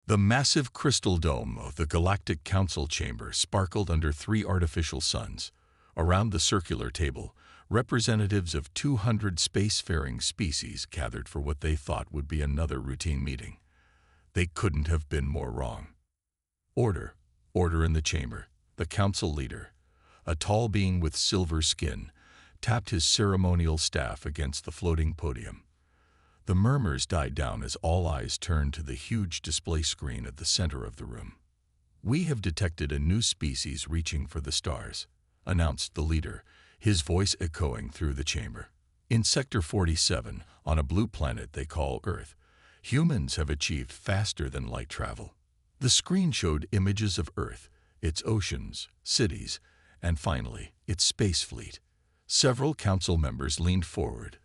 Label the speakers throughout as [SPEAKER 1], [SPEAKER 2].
[SPEAKER 1] The massive crystal dome of the Galactic Council chamber sparkled under 3 artificial suns. Around the circular table, representatives of 200 spacefaring species gathered for what they thought would be another routine meeting. They couldn't have been more wrong. Order, order in the chamber. The council leader, a tall being with silver skin, tapped his ceremonial staff against the floating podium. The murmurs died down as all eyes turned to the huge display screen at the center of the room. "We have detected a new species reaching for the stars," announced the leader, his voice echoing through the chamber. "In Sector 47, on a blue planet they call Earth, humans have achieved faster than light travel." The screen showed images of Earth, its oceans, cities, and finally, its space fleet. Several council members leaned forward,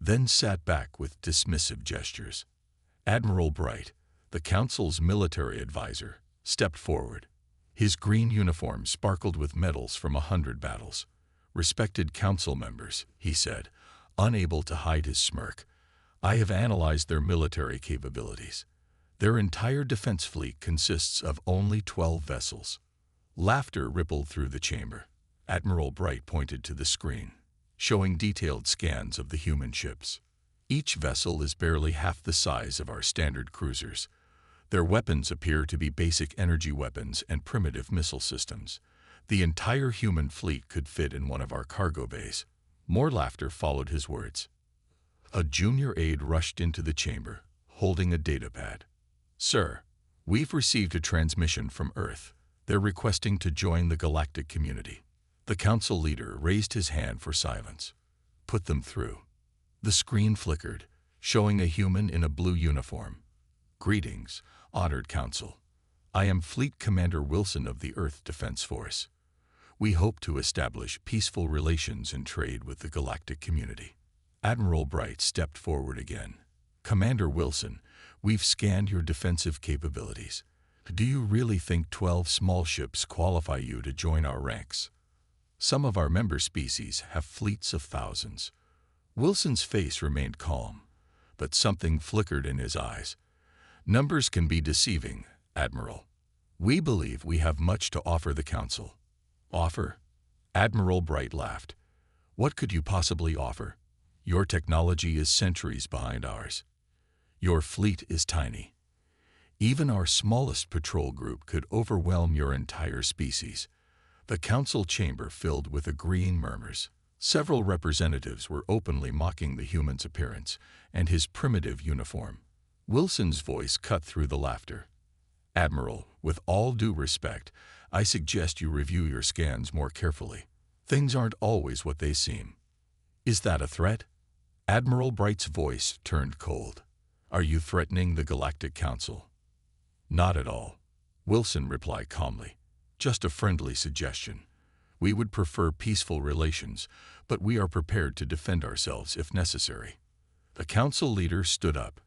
[SPEAKER 1] then sat back with dismissive gestures. Admiral Bright, the council's military advisor, stepped forward. His green uniform sparkled with medals from 100 battles. "Respected council members," he said, unable to hide his smirk, "I have analyzed their military capabilities. Their entire defense fleet consists of only 12 vessels." Laughter rippled through the chamber. Admiral Bright pointed to the screen, showing detailed scans of the human ships. "Each vessel is barely half the size of our standard cruisers. Their weapons appear to be basic energy weapons and primitive missile systems. The entire human fleet could fit in one of our cargo bays." More laughter followed his words. A junior aide rushed into the chamber, holding a datapad. "Sir, we've received a transmission from Earth. They're requesting to join the galactic community." The council leader raised his hand for silence. "Put them through." The screen flickered, showing a human in a blue uniform. "Greetings, honored council. I am Fleet Commander Wilson of the Earth Defense Force. We hope to establish peaceful relations and trade with the galactic community." Admiral Bright stepped forward again. "Commander Wilson, we've scanned your defensive capabilities. Do you really think 12 small ships qualify you to join our ranks? Some of our member species have fleets of thousands." Wilson's face remained calm, but something flickered in his eyes. "Numbers can be deceiving, Admiral. We believe we have much to offer the Council." "Offer?" Admiral Bright laughed. "What could you possibly offer? Your technology is centuries behind ours. Your fleet is tiny. Even our smallest patrol group could overwhelm your entire species." The council chamber filled with agreeing murmurs. Several representatives were openly mocking the human's appearance and his primitive uniform. Wilson's voice cut through the laughter. "Admiral, with all due respect, I suggest you review your scans more carefully. Things aren't always what they seem." "Is that a threat?" Admiral Bright's voice turned cold. "Are you threatening the Galactic Council?" "Not at all," Wilson replied calmly. "Just a friendly suggestion. We would prefer peaceful relations, but we are prepared to defend ourselves if necessary." The council leader stood up.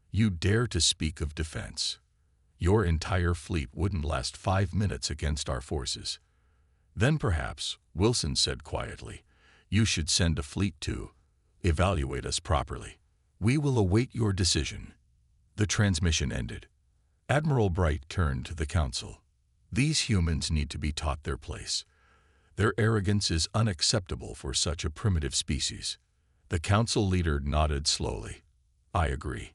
[SPEAKER 1] "You dare to speak of defense? Your entire fleet wouldn't last 5 minutes against our forces." "Then perhaps," Wilson said quietly, "you should send a fleet to evaluate us properly. We will await your decision." The transmission ended. Admiral Bright turned to the council. "These humans need to be taught their place. Their arrogance is unacceptable for such a primitive species." The council leader nodded slowly. "I agree.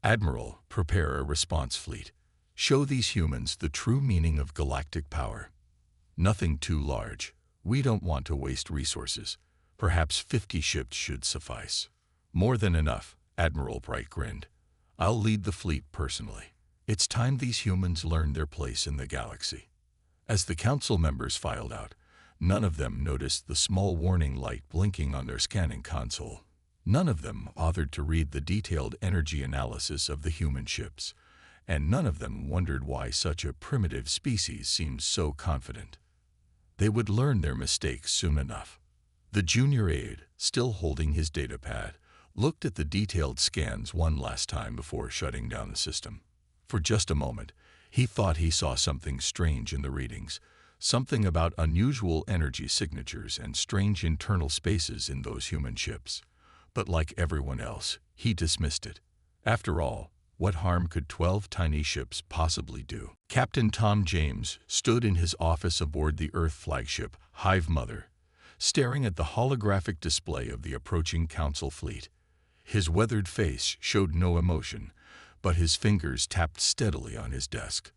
[SPEAKER 1] Admiral, prepare a response fleet. Show these humans the true meaning of galactic power. Nothing too large. We don't want to waste resources. Perhaps 50 ships should suffice." "More than enough," Admiral Bright grinned. "I'll lead the fleet personally. It's time these humans learned their place in the galaxy." As the council members filed out, none of them noticed the small warning light blinking on their scanning console. None of them bothered to read the detailed energy analysis of the human ships, and none of them wondered why such a primitive species seemed so confident. They would learn their mistakes soon enough. The junior aide, still holding his datapad, looked at the detailed scans one last time before shutting down the system. For just a moment, he thought he saw something strange in the readings, something about unusual energy signatures and strange internal spaces in those human ships. But like everyone else, he dismissed it. After all, What harm could 12 tiny ships possibly do? Captain Tom James stood in his office aboard the Earth flagship, Hive Mother, staring at the holographic display of the approaching Council fleet. His weathered face showed no emotion, but his fingers tapped steadily on his desk.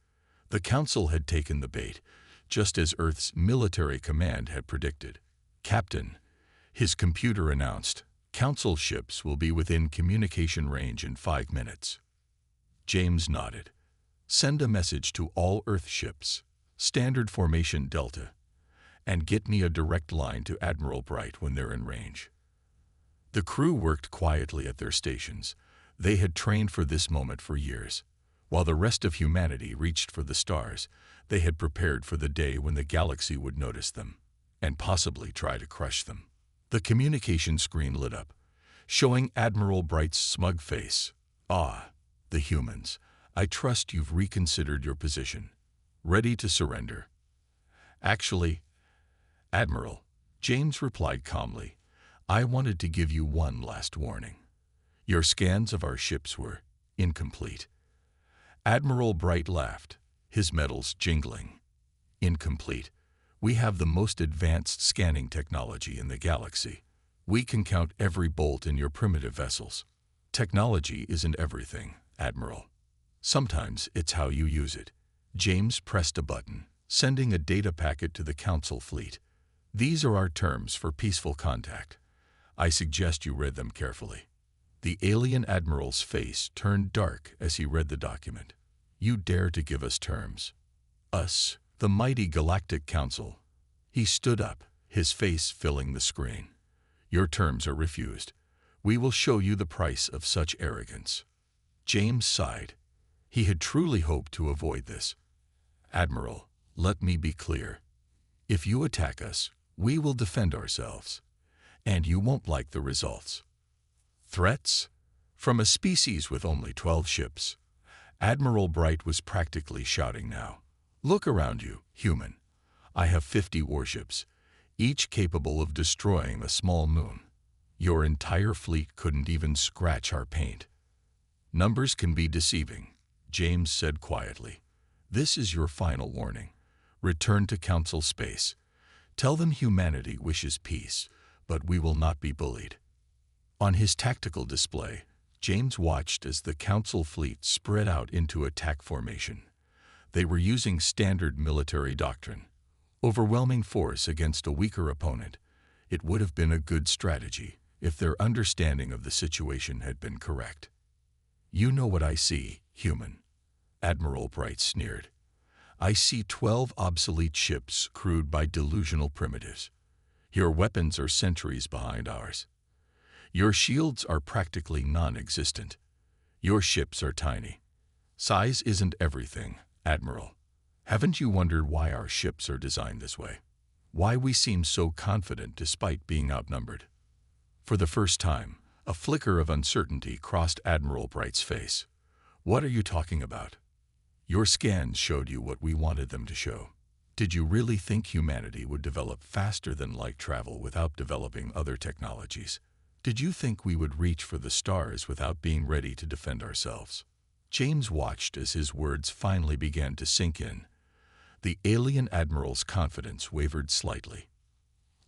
[SPEAKER 1] The Council had taken the bait, just as Earth's military command had predicted. "Captain," his computer announced, "Council ships will be within communication range in 5 minutes." James nodded. "Send a message to all Earth ships, Standard Formation Delta, and get me a direct line to Admiral Bright when they're in range." The crew worked quietly at their stations. They had trained for this moment for years. While the rest of humanity reached for the stars, they had prepared for the day when the galaxy would notice them, and possibly try to crush them. The communication screen lit up, showing Admiral Bright's smug face. "Ah, the humans. I trust you've reconsidered your position. Ready to surrender." "Actually, Admiral," James replied calmly, "I wanted to give you one last warning. Your scans of our ships were incomplete." Admiral Bright laughed, his metals jingling. "Incomplete? We have the most advanced scanning technology in the galaxy. We can count every bolt in your primitive vessels. Technology isn't everything, Admiral. Sometimes it's how you use it." James pressed a button, sending a data packet to the Council fleet. "These are our terms for peaceful contact. I suggest you read them carefully." The alien admiral's face turned dark as he read the document. "You dare to give us terms? Us, the mighty Galactic Council." He stood up, his face filling the screen. "Your terms are refused. We will show you the price of such arrogance." James sighed. He had truly hoped to avoid this. "Admiral, let me be clear. If you attack us, we will defend ourselves. And you won't like the results." Threats? From a species with only 12 ships. Admiral Bright was practically shouting now. "Look around you, human. I have 50 warships, each capable of destroying a small moon. Your entire fleet couldn't even scratch our paint." "Numbers can be deceiving," James said quietly. "This is your final warning. Return to Council space. Tell them humanity wishes peace, but we will not be bullied." On his tactical display, James watched as the Council fleet spread out into attack formation. They were using standard military doctrine. Overwhelming force against a weaker opponent. It would have been a good strategy if their understanding of the situation had been correct. "You know what I see, human," Admiral Bright sneered. "I see 12 obsolete ships crewed by delusional primitives. Your weapons are centuries behind ours. Your shields are practically non-existent. Your ships are tiny. Size isn't everything, Admiral. Haven't you wondered why our ships are designed this way? Why we seem so confident despite being outnumbered?" For the first time, a flicker of uncertainty crossed Admiral Bright's face. "What are you talking about? Your scans showed you what we wanted them to show. Did you really think humanity would develop faster than light travel without developing other technologies? Did you think we would reach for the stars without being ready to defend ourselves?" James watched as his words finally began to sink in. The alien admiral's confidence wavered slightly.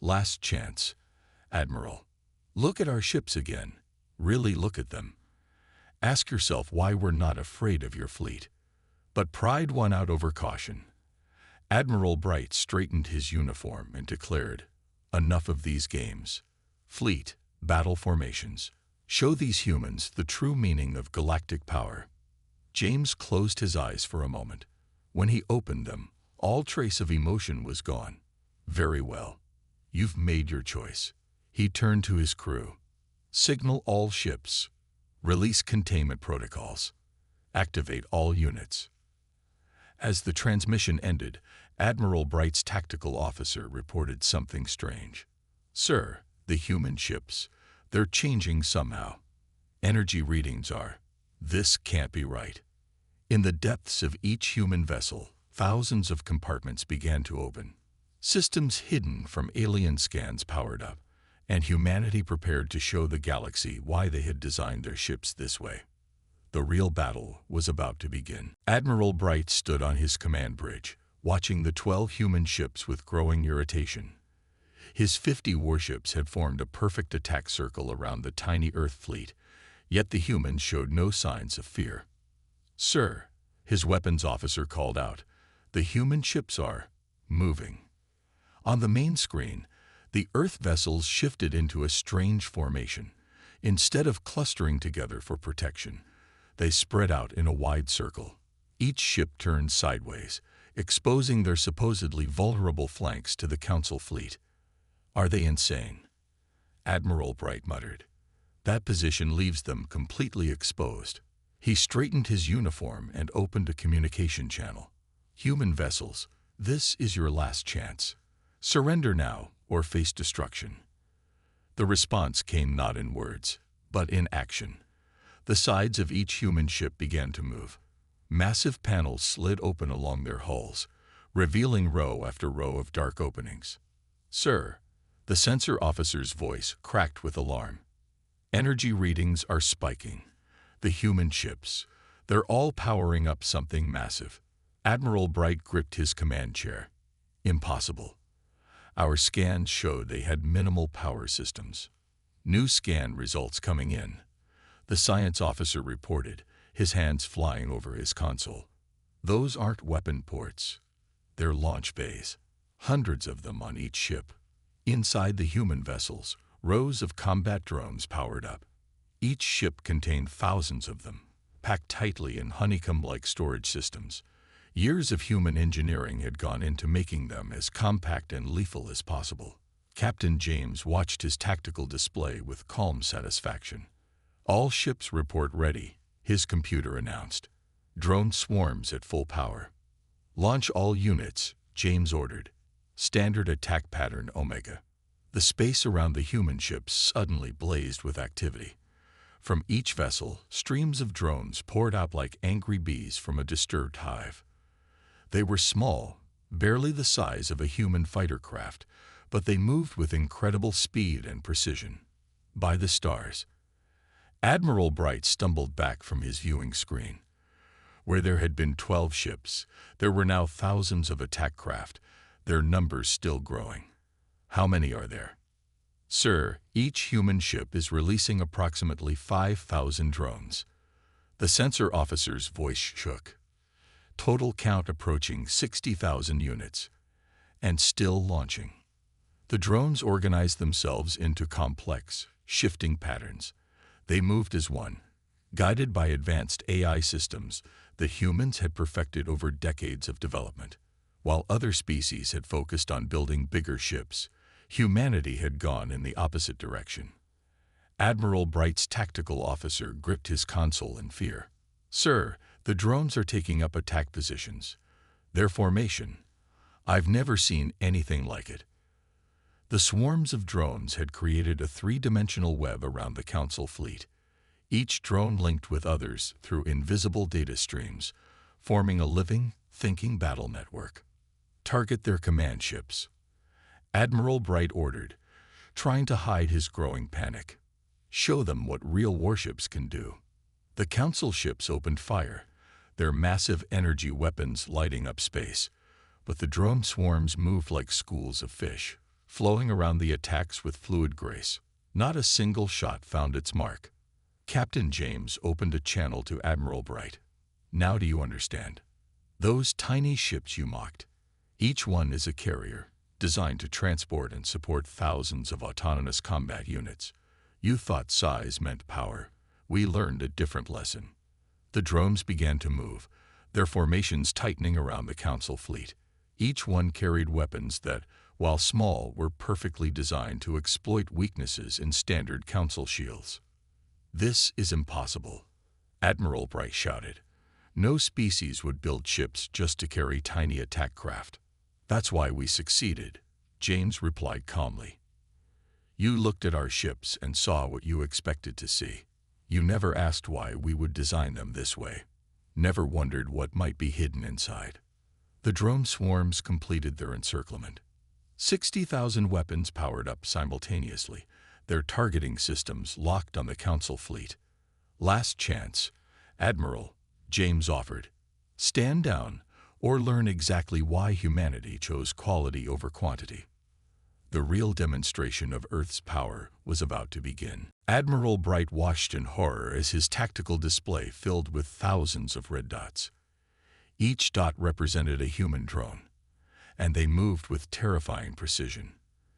[SPEAKER 1] "Last chance, Admiral. Look at our ships again. Really look at them. Ask yourself why we're not afraid of your fleet." But pride won out over caution. Admiral Bright straightened his uniform and declared, "Enough of these games. Fleet, battle formations. Show these humans the true meaning of galactic power." James closed his eyes for a moment. When he opened them, all trace of emotion was gone. "Very well. You've made your choice." He turned to his crew. "Signal all ships. Release containment protocols. Activate all units." As the transmission ended, Admiral Bright's tactical officer reported something strange. "Sir, the human ships, they're changing somehow. Energy readings are. This can't be right." In the depths of each human vessel, thousands of compartments began to open. Systems hidden from alien scans powered up, and humanity prepared to show the galaxy why they had designed their ships this way. The real battle was about to begin. Admiral Bright stood on his command bridge, watching the 12 human ships with growing irritation. His 50 warships had formed a perfect attack circle around the tiny Earth fleet, yet the humans showed no signs of fear. "Sir," his weapons officer called out, "the human ships are moving." On the main screen, the Earth vessels shifted into a strange formation. Instead of clustering together for protection, they spread out in a wide circle. Each ship turned sideways, exposing their supposedly vulnerable flanks to the Council fleet. "Are they insane?" Admiral Bright muttered. "That position leaves them completely exposed." He straightened his uniform and opened a communication channel. "Human vessels, this is your last chance. Surrender now or face destruction." The response came not in words, but in action. The sides of each human ship began to move. Massive panels slid open along their hulls, revealing row after row of dark openings. "Sir," the sensor officer's voice cracked with alarm. "Energy readings are spiking. The human ships, they're all powering up something massive." Admiral Bright gripped his command chair. "Impossible. Our scans showed they had minimal power systems." "New scan results coming in," the science officer reported, his hands flying over his console. "Those aren't weapon ports. They're launch bays. Hundreds of them on each ship. Inside the human vessels, rows of combat drones powered up. Each ship contained thousands of them, packed tightly in honeycomb-like storage systems. Years of human engineering had gone into making them as compact and lethal as possible. Captain James watched his tactical display with calm satisfaction. "All ships report ready," his computer announced. "Drone swarms at full power." "Launch all units," James ordered. "Standard attack pattern Omega." The space around the human ships suddenly blazed with activity. From each vessel, streams of drones poured out like angry bees from a disturbed hive. They were small, barely the size of a human fighter craft, but they moved with incredible speed and precision. By the stars. Admiral Bright stumbled back from his viewing screen. Where there had been 12 ships, there were now thousands of attack craft, their numbers still growing. "How many are there?" "Sir, each human ship is releasing approximately 5,000 drones." The sensor officer's voice shook. "Total count approaching 60,000 units. And still launching." The drones organized themselves into complex, shifting patterns. They moved as one. Guided by advanced AI systems that humans had perfected over decades of development. While other species had focused on building bigger ships, humanity had gone in the opposite direction. Admiral Bright's tactical officer gripped his console in fear. "Sir, the drones are taking up attack positions. Their formation, I've never seen anything like it." The swarms of drones had created a three-dimensional web around the Council fleet, each drone linked with others through invisible data streams, forming a living, thinking battle network. "Target their command ships," Admiral Bright ordered, trying to hide his growing panic. "Show them what real warships can do." The Council ships opened fire, their massive energy weapons lighting up space, but the drone swarms moved like schools of fish, flowing around the attacks with fluid grace. Not a single shot found its mark. Captain James opened a channel to Admiral Bright. "Now do you understand? Those tiny ships you mocked, each one is a carrier, designed to transport and support thousands of autonomous combat units. You thought size meant power. We learned a different lesson." The drones began to move, their formations tightening around the Council fleet. Each one carried weapons that, while small, were perfectly designed to exploit weaknesses in standard Council shields. "This is impossible," Admiral Bright shouted. "No species would build ships just to carry tiny attack craft." "That's why we succeeded," James replied calmly. "You looked at our ships and saw what you expected to see. You never asked why we would design them this way. Never wondered what might be hidden inside." The drone swarms completed their encirclement. 60,000 weapons powered up simultaneously, their targeting systems locked on the Council fleet. "Last chance," "Admiral," James offered, "stand down or learn exactly why humanity chose quality over quantity." The real demonstration of Earth's power was about to begin. Admiral Bright watched in horror as his tactical display filled with thousands of red dots. Each dot represented a human drone, and they moved with terrifying precision.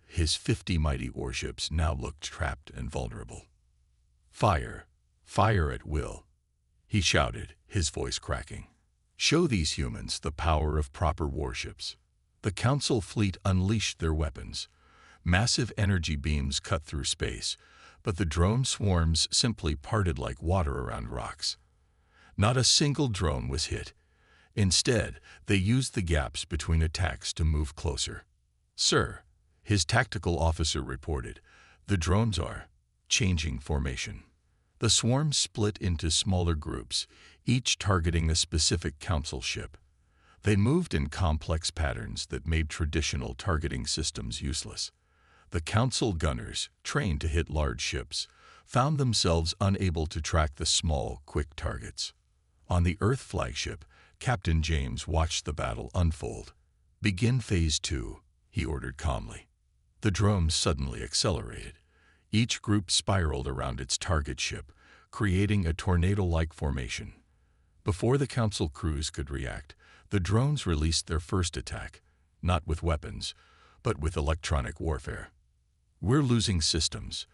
[SPEAKER 1] His 50 mighty warships now looked trapped and vulnerable. "Fire! Fire at will!" he shouted, his voice cracking. "Show these humans the power of proper warships." The Council fleet unleashed their weapons. Massive energy beams cut through space, but the drone swarms simply parted like water around rocks. Not a single drone was hit. Instead, they used the gaps between attacks to move closer. "Sir," his tactical officer reported, "the drones are changing formation." The swarms split into smaller groups, each targeting a specific council ship. They moved in complex patterns that made traditional targeting systems useless. The council gunners, trained to hit large ships, found themselves unable to track the small, quick targets. On the Earth flagship, Captain James watched the battle unfold. "Begin Phase 2, he ordered calmly. The drones suddenly accelerated. Each group spiraled around its target ship, creating a tornado-like formation. Before the council crews could react, the drones released their first attack, not with weapons, but with electronic warfare. "We're losing systems."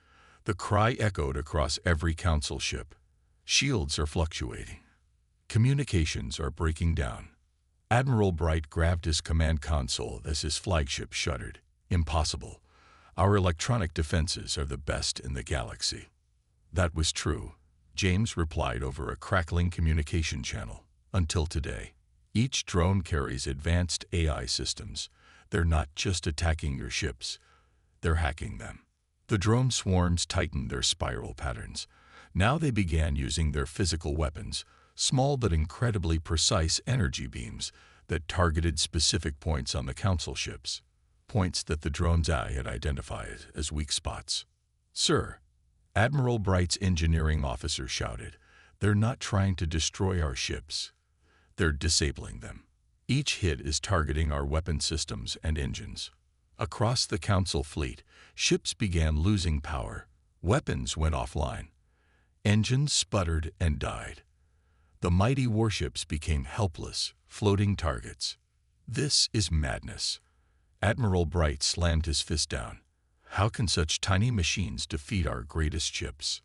[SPEAKER 1] The cry echoed across every council ship. "Shields are fluctuating. Communications are breaking down." Admiral Bright grabbed his command console as his flagship shuddered. "Impossible. Our electronic defenses are the best in the galaxy." That was true, James replied over a crackling communication channel. "Until today. Each drone carries advanced AI systems. They're not just attacking your ships, they're hacking them." The drone swarms tightened their spiral patterns. Now they began using their physical weapons, small but incredibly precise energy beams that targeted specific points on the council ships, points that the drone's eye had identified as weak spots. "Sir," Admiral Bright's engineering officer shouted, "they're not trying to destroy our ships. They're disabling them. Each hit is targeting our weapon systems and engines." Across the council fleet, ships began losing power. Weapons went offline. Engines sputtered and died. The mighty warships became helpless, floating targets. "This is madness." Admiral Bright slammed his fist down. "How can such tiny machines defeat our greatest ships?"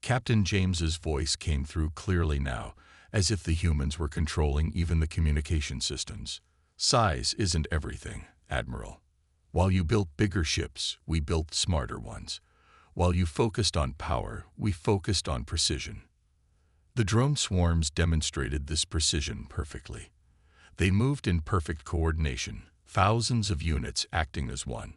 [SPEAKER 1] Captain James's voice came through clearly now, as if the humans were controlling even the communication systems. "Size isn't everything, Admiral. While you built bigger ships, we built smarter ones. While you focused on power, we focused on precision." The drone swarms demonstrated this precision perfectly. They moved in perfect coordination, thousands of units acting as one.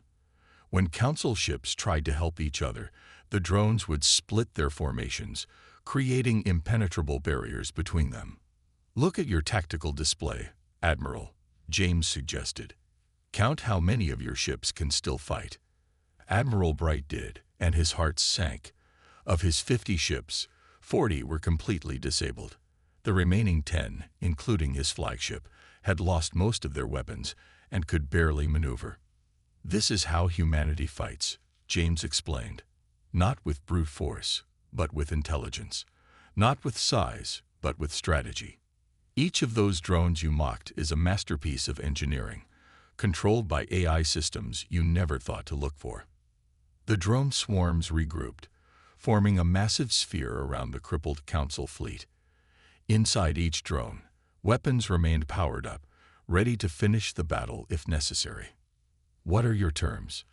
[SPEAKER 1] When council ships tried to help each other, the drones would split their formations, creating impenetrable barriers between them. "Look at your tactical display, Admiral," James suggested. "Count how many of your ships can still fight." Admiral Bright did, and his heart sank. Of his 50 ships, 40 were completely disabled. The remaining 10, including his flagship, had lost most of their weapons and could barely maneuver. "This is how humanity fights," James explained. "Not with brute force, but with intelligence. Not with size, but with strategy. Each of those drones you mocked is a masterpiece of engineering, controlled by AI systems you never thought to look for." The drone swarms regrouped, forming a massive sphere around the crippled council fleet. Inside each drone, weapons remained powered up, ready to finish the battle if necessary. "What are your terms?"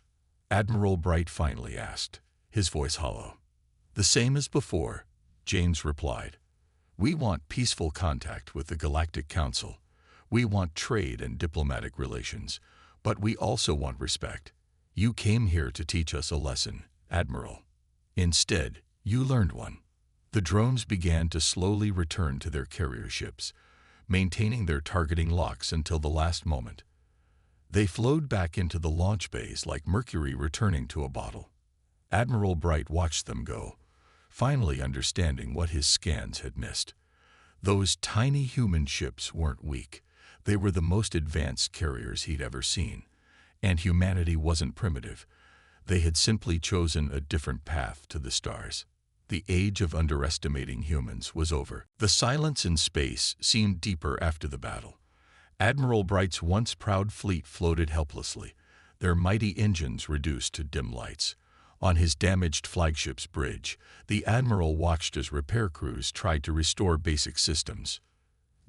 [SPEAKER 1] Admiral Bright finally asked, his voice hollow. "The same as before," James replied. "We want peaceful contact with the Galactic Council. We want trade and diplomatic relations, but we also want respect. You came here to teach us a lesson, Admiral. Instead, you learned one." The drones began to slowly return to their carrier ships, maintaining their targeting locks until the last moment. They flowed back into the launch bays like mercury returning to a bottle. Admiral Bright watched them go, finally understanding what his scans had missed. Those tiny human ships weren't weak. They were the most advanced carriers he'd ever seen. And humanity wasn't primitive. They had simply chosen a different path to the stars. The age of underestimating humans was over. The silence in space seemed deeper after the battle. Admiral Bright's once proud fleet floated helplessly, their mighty engines reduced to dim lights. On his damaged flagship's bridge, the admiral watched as repair crews tried to restore basic systems.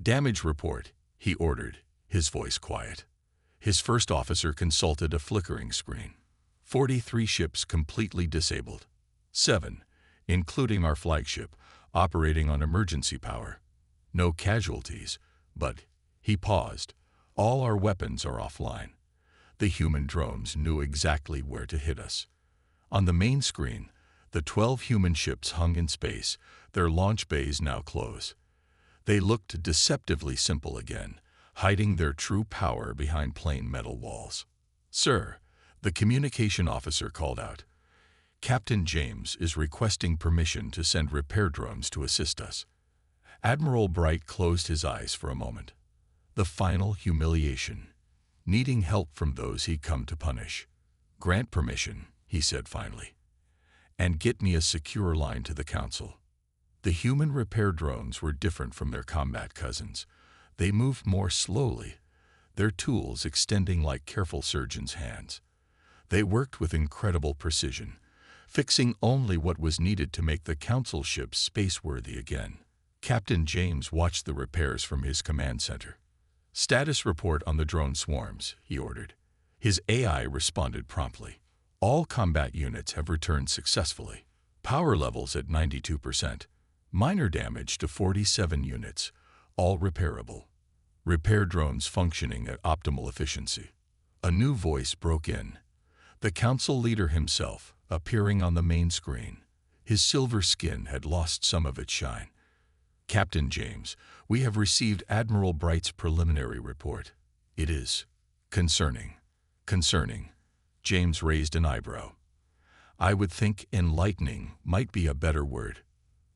[SPEAKER 1] "Damage report," he ordered, his voice quiet. His first officer consulted a flickering screen. 43 ships completely disabled. 7, including our flagship, operating on emergency power. No casualties, but, he paused, all our weapons are offline. The human drones knew exactly where to hit us. On the main screen, the 12 human ships hung in space, their launch bays now closed. They looked deceptively simple again, hiding their true power behind plain metal walls. "Sir," the communication officer called out, "Captain James is requesting permission to send repair drones to assist us." Admiral Bright closed his eyes for a moment. The final humiliation, needing help from those he'd come to punish. "Grant permission," he said finally, "and get me a secure line to the Council." The human repair drones were different from their combat cousins. They moved more slowly, their tools extending like careful surgeons' hands. They worked with incredible precision, fixing only what was needed to make the Council ships space-worthy again. Captain James watched the repairs from his command center. "Status report on the drone swarms," he ordered. His AI responded promptly. "All combat units have returned successfully. Power levels at 92%. Minor damage to 47 units, all repairable. Repair drones functioning at optimal efficiency." A new voice broke in. The Council leader himself, appearing on the main screen. His silver skin had lost some of its shine. "Captain James, we have received Admiral Bright's preliminary report. It is concerning." "Concerning?" James raised an eyebrow. "I would think enlightening might be a better word."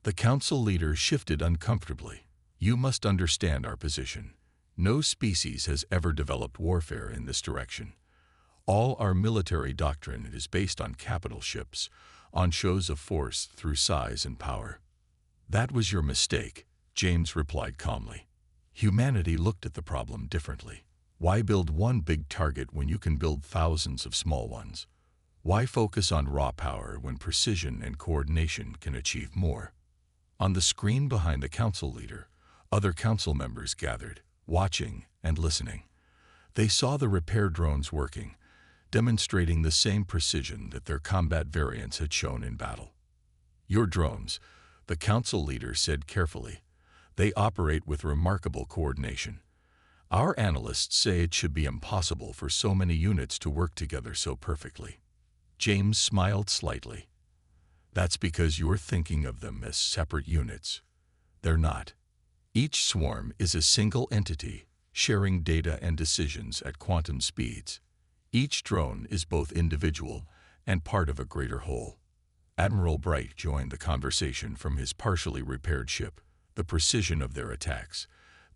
[SPEAKER 1] The Council leader shifted uncomfortably. "You must understand our position. No species has ever developed warfare in this direction. All our military doctrine is based on capital ships, on shows of force through size and power." "That was your mistake," James replied calmly. "Humanity looked at the problem differently. Why build one big target when you can build thousands of small ones? Why focus on raw power when precision and coordination can achieve more?" On the screen behind the Council leader, other Council members gathered, watching and listening. They saw the repair drones working, demonstrating the same precision that their combat variants had shown in battle. "Your drones," the Council leader said carefully, "they operate with remarkable coordination. Our analysts say it should be impossible for so many units to work together so perfectly." James smiled slightly. "That's because you're thinking of them as separate units. They're not. Each swarm is a single entity, sharing data and decisions at quantum speeds. Each drone is both individual and part of a greater whole." Admiral Bright joined the conversation from his partially repaired ship. The precision of their attacks.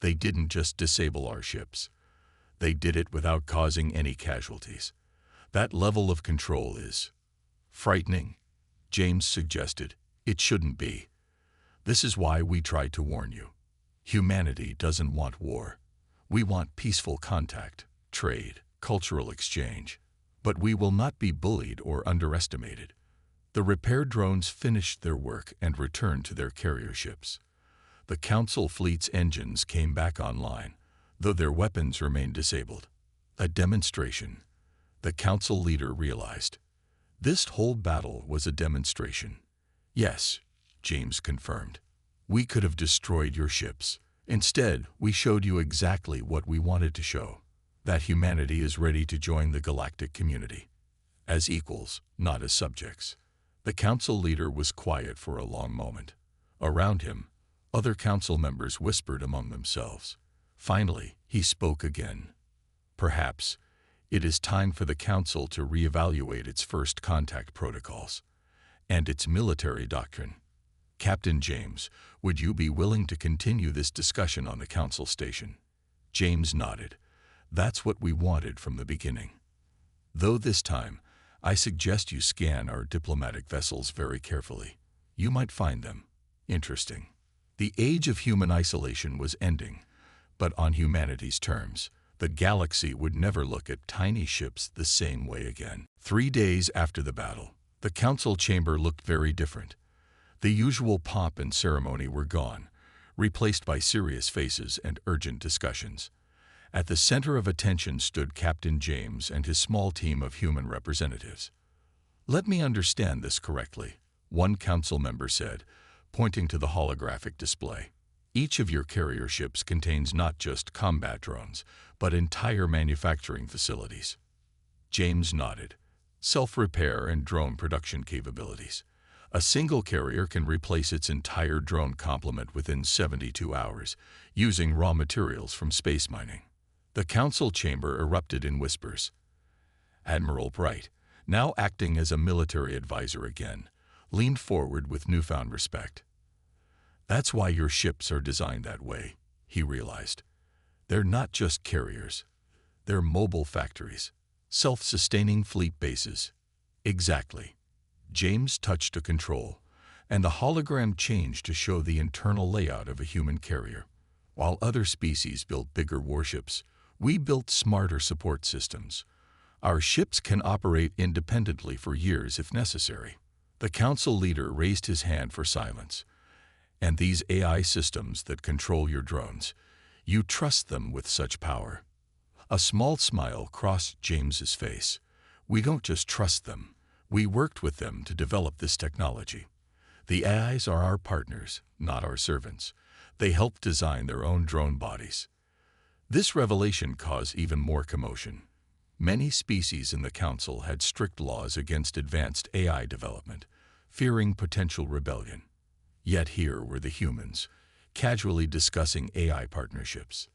[SPEAKER 1] They didn't just disable our ships. They did it without causing any casualties. That level of control is frightening, James suggested. "It shouldn't be. This is why we tried to warn you. Humanity doesn't want war. We want peaceful contact, trade, cultural exchange. But we will not be bullied or underestimated." The repair drones finished their work and returned to their carrier ships. The Council fleet's engines came back online, though their weapons remained disabled. A demonstration, the Council leader realized. This whole battle was a demonstration. "Yes," James confirmed. "We could have destroyed your ships. Instead, we showed you exactly what we wanted to show, that humanity is ready to join the galactic community. As equals, not as subjects." The Council leader was quiet for a long moment. Around him, other Council members whispered among themselves. Finally, he spoke again. "Perhaps it is time for the Council to reevaluate its first contact protocols and its military doctrine." Captain James, would you be willing to continue this discussion on the council station? James nodded. That's what we wanted from the beginning. Though this time, I suggest you scan our diplomatic vessels very carefully. You might find them interesting. The age of human isolation was ending, but on humanity's terms. The galaxy would never look at tiny ships the same way again. 3 days after the battle, the council chamber looked very different. The usual pomp and ceremony were gone, replaced by serious faces and urgent discussions. At the center of attention stood Captain James and his small team of human representatives. Let me understand this correctly, one council member said, pointing to the holographic display. Each of your carrier ships contains not just combat drones, but entire manufacturing facilities. James nodded. Self-repair and drone production capabilities. A single carrier can replace its entire drone complement within 72 hours, using raw materials from space mining. The council chamber erupted in whispers. Admiral Bright, now acting as a military advisor again, leaned forward with newfound respect. That's why your ships are designed that way, he realized. They're not just carriers. They're mobile factories, self-sustaining fleet bases. Exactly. James touched a control, and the hologram changed to show the internal layout of a human carrier. While other species built bigger warships, we built smarter support systems. Our ships can operate independently for years if necessary. The council leader raised his hand for silence. And these AI systems that control your drones, you trust them with such power. A small smile crossed James's face. We don't just trust them. We worked with them to develop this technology. The AIs are our partners, not our servants. They help design their own drone bodies. This revelation caused even more commotion. Many species in the council had strict laws against advanced AI development, fearing potential rebellion. Yet here were the humans, casually discussing AI partnerships.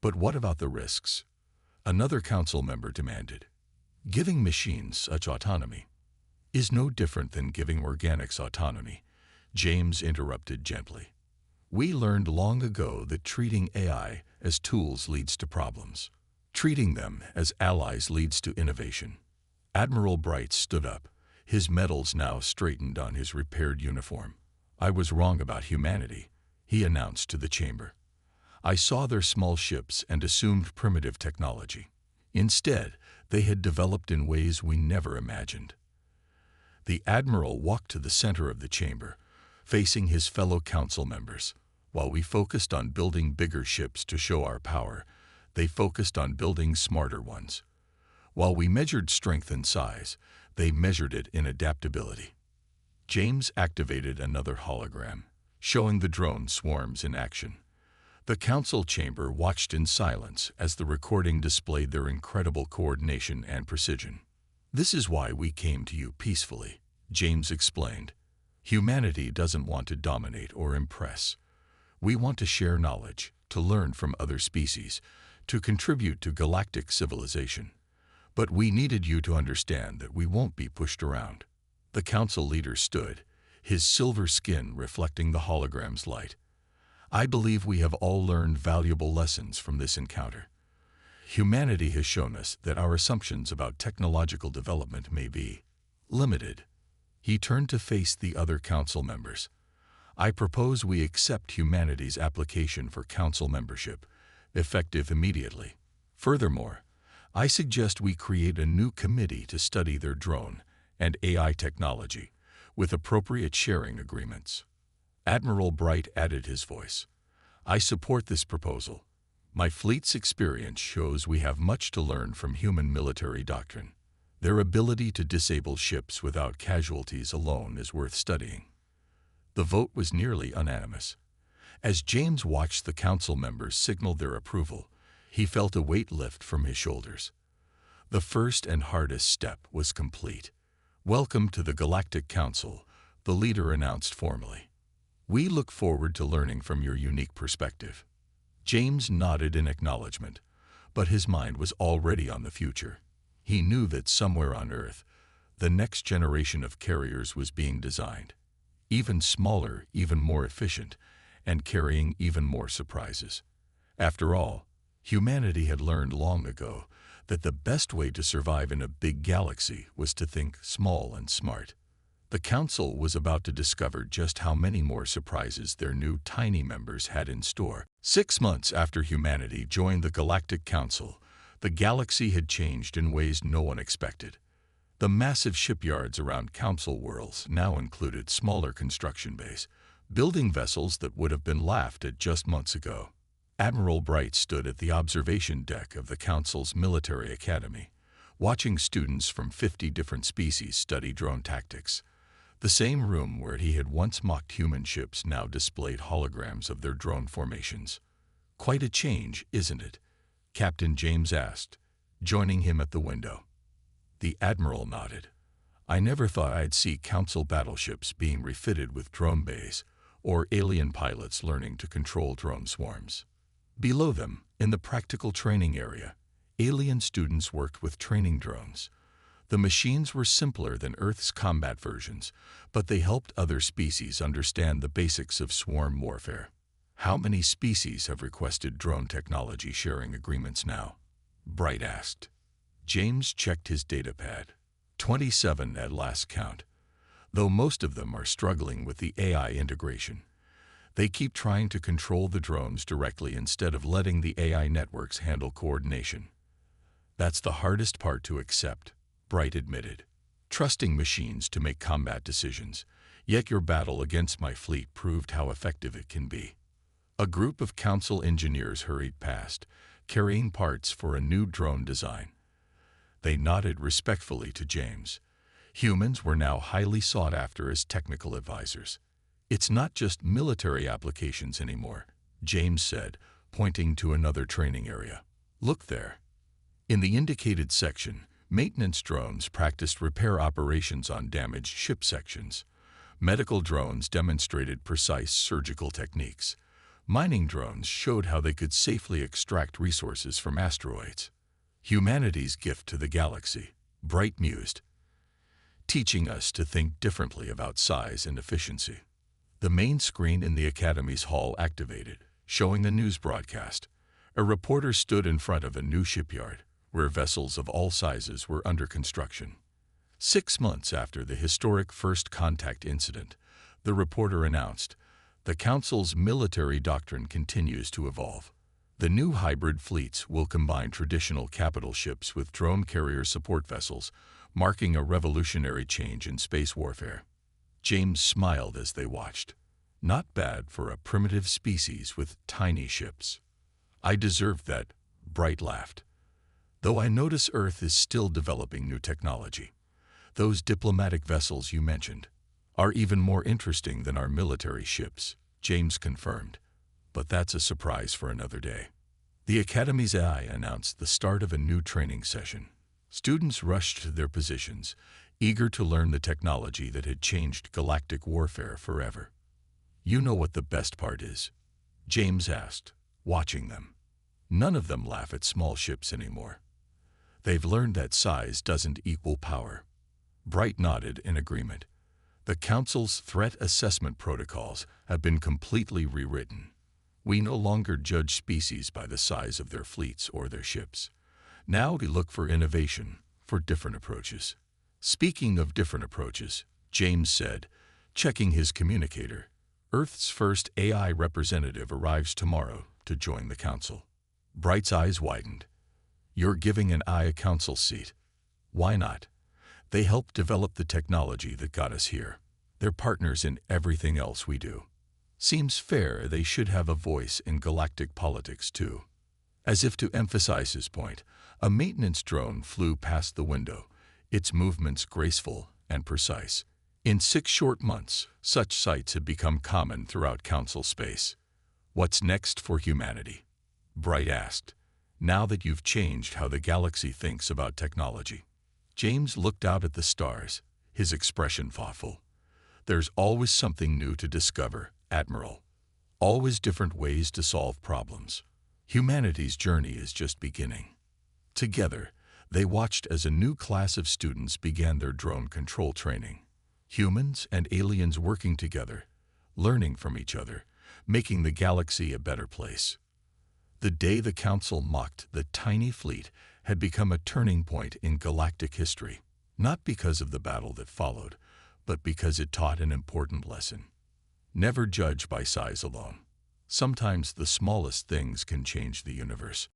[SPEAKER 1] But what about the risks? Another council member demanded. Giving machines such autonomy is no different than giving organics autonomy, James interrupted gently. We learned long ago that treating AI as tools leads to problems. Treating them as allies leads to innovation. Admiral Bright stood up, his medals now straightened on his repaired uniform. I was wrong about humanity, he announced to the chamber. I saw their small ships and assumed primitive technology. Instead, they had developed in ways we never imagined. The admiral walked to the center of the chamber, facing his fellow council members. While we focused on building bigger ships to show our power, they focused on building smarter ones. While we measured strength and size, they measured it in adaptability. James activated another hologram, showing the drone swarms in action. The council chamber watched in silence as the recording displayed their incredible coordination and precision. This is why we came to you peacefully, James explained. Humanity doesn't want to dominate or impress. We want to share knowledge, to learn from other species, to contribute to galactic civilization. But we needed you to understand that we won't be pushed around. The council leader stood, his silver skin reflecting the hologram's light. I believe we have all learned valuable lessons from this encounter. Humanity has shown us that our assumptions about technological development may be limited. He turned to face the other council members. I propose we accept humanity's application for council membership, effective immediately. Furthermore, I suggest we create a new committee to study their drone and AI technology, with appropriate sharing agreements. Admiral Bright added his voice. I support this proposal. My fleet's experience shows we have much to learn from human military doctrine. Their ability to disable ships without casualties alone is worth studying. The vote was nearly unanimous. As James watched the council members signal their approval, he felt a weight lift from his shoulders. The first and hardest step was complete. Welcome to the Galactic Council, the leader announced formally. We look forward to learning from your unique perspective. James nodded in acknowledgement, but his mind was already on the future. He knew that somewhere on Earth, the next generation of carriers was being designed. even smaller, even more efficient, and carrying even more surprises. After all, humanity had learned long ago that the best way to survive in a big galaxy was to think small and smart. The Council was about to discover just how many more surprises their new tiny members had in store. 6 months after humanity joined the Galactic Council, the galaxy had changed in ways no one expected. The massive shipyards around Council worlds now included smaller construction bays, building vessels that would have been laughed at just months ago. Admiral Bright stood at the observation deck of the Council's military academy, watching students from 50 different species study drone tactics. The same room where he had once mocked human ships now displayed holograms of their drone formations. "Quite a change, isn't it?" Captain James asked, joining him at the window. The Admiral nodded. "I never thought I'd see Council battleships being refitted with drone bays, or alien pilots learning to control drone swarms." Below them, in the practical training area, alien students worked with training drones. The machines were simpler than Earth's combat versions, but they helped other species understand the basics of swarm warfare. "How many species have requested drone technology sharing agreements now?" Bright asked. James checked his datapad. 27 at last count, though most of them are struggling with the AI integration. They keep trying to control the drones directly instead of letting the AI networks handle coordination. "That's the hardest part to accept," Bright admitted. "Trusting machines to make combat decisions, yet your battle against my fleet proved how effective it can be." A group of Council engineers hurried past, carrying parts for a new drone design. They nodded respectfully to James. Humans were now highly sought after as technical advisors. "It's not just military applications anymore," James said, pointing to another training area. "Look there." In the indicated section, maintenance drones practiced repair operations on damaged ship sections. Medical drones demonstrated precise surgical techniques. Mining drones showed how they could safely extract resources from asteroids. "Humanity's gift to the galaxy," Bright mused, "teaching us to think differently about size and efficiency." The main screen in the Academy's hall activated, showing a news broadcast. A reporter stood in front of a new shipyard, where vessels of all sizes were under construction. 6 months after the historic first contact incident, the reporter announced, "The Council's military doctrine continues to evolve. The new hybrid fleets will combine traditional capital ships with drone carrier support vessels, marking a revolutionary change in space warfare." James smiled as they watched. "Not bad for a primitive species with tiny ships." "I deserved that," Bright laughed. "Though I notice Earth is still developing new technology. Those diplomatic vessels you mentioned are even more interesting than our military ships," James confirmed. "But that's a surprise for another day." The Academy's AI announced the start of a new training session. Students rushed to their positions, eager to learn the technology that had changed galactic warfare forever. "You know what the best part is?" James asked, watching them. "None of them laugh at small ships anymore. They've learned that size doesn't equal power." Bright nodded in agreement. "The Council's threat assessment protocols have been completely rewritten. We no longer judge species by the size of their fleets or their ships. Now we look for innovation, for different approaches." "Speaking of different approaches," James said, checking his communicator, "Earth's first AI representative arrives tomorrow to join the Council." Bright's eyes widened. "You're giving an AI a Council seat." "Why not? They helped develop the technology that got us here. They're partners in everything else we do. Seems fair they should have a voice in galactic politics too." As if to emphasize his point, a maintenance drone flew past the window, its movements graceful and precise. In 6 short months, such sights had become common throughout Council space. "What's next for humanity?" Bright asked. "Now that you've changed how the galaxy thinks about technology." James looked out at the stars, his expression thoughtful. "There's always something new to discover, Admiral. Always different ways to solve problems. Humanity's journey is just beginning." Together, they watched as a new class of students began their drone control training. Humans and aliens working together, learning from each other, making the galaxy a better place. The day the Council mocked the tiny fleet had become a turning point in galactic history, not because of the battle that followed, but because it taught an important lesson. Never judge by size alone. Sometimes the smallest things can change the universe.